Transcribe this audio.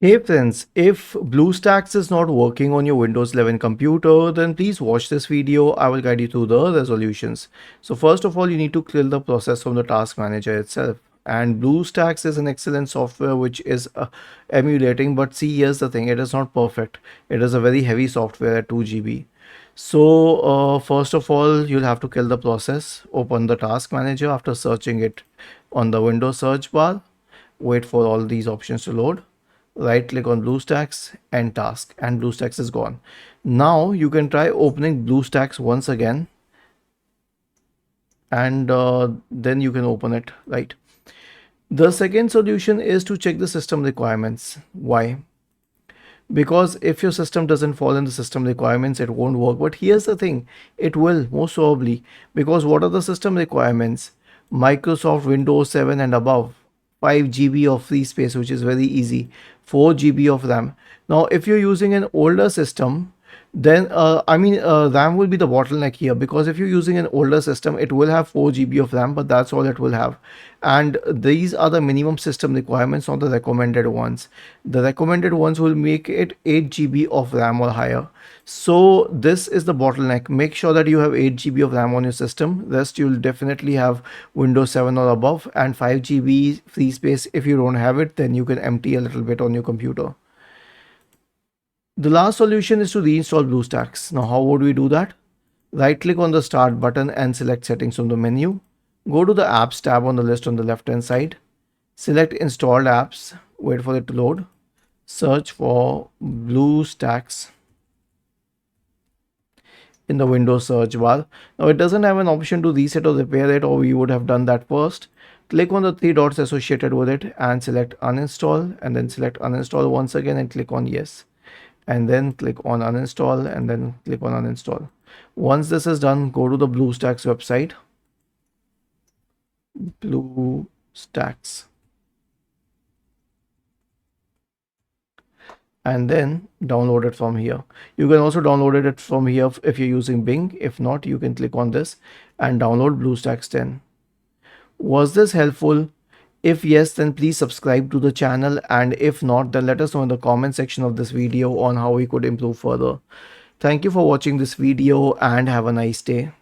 Hey friends, if BlueStacks is not working on your Windows 11 computer, then please watch this video. I will guide you through the resolutions. So first of all, you need to kill the process from the task manager itself. And BlueStacks is an excellent software which is emulating, but see, here's the thing, it is not perfect. It is a very heavy software at 2 GB. So first of all, you'll have to kill the process. Open the task manager after searching it on the Windows search bar. Wait for all these options to load. Right click on BlueStacks and task, and BlueStacks is gone. Now you can try opening BlueStacks once again, and then you can open it, right? The second solution is to check the system requirements. Why? Because if your system doesn't fall in the system requirements, it won't work. But here's the thing, it will most probably, because what are the system requirements? Microsoft Windows 7 and above, 5 GB of free space, which is very easy, 4 GB of RAM. Now if you're using an older system, then RAM will be the bottleneck here, because if you're using an older system, it will have 4 GB of RAM, but that's all it will have. And these are the minimum system requirements, not the recommended ones. The recommended ones will make it 8 GB of RAM or higher. So this is the bottleneck. Make sure that you have 8 GB of RAM on your system. Rest you'll definitely have Windows 7 or above, and 5 GB free space. If you don't have it, then you can empty a little bit on your computer. The last solution is to reinstall BlueStacks. Now, how would we do that? Right click on the start button and select settings from the menu. Go to the apps tab on the list on the left hand side. Select installed apps. Wait for it to load. Search for BlueStacks in the Windows search bar. Now it doesn't have an option to reset or repair it, or we would have done that first. Click on the three dots associated with it and select uninstall, and then select uninstall once again and click on yes. And then click on uninstall, and then click on uninstall. Once this is done, go to the BlueStacks website. BlueStacks. And then download it from here. You can also download it from here if you're using Bing. If not, you can click on this and download BlueStacks 10. Was this helpful? If yes, then please subscribe to the channel, and if not, then let us know in the comment section of this video on how we could improve further. Thank you for watching this video and have a nice day.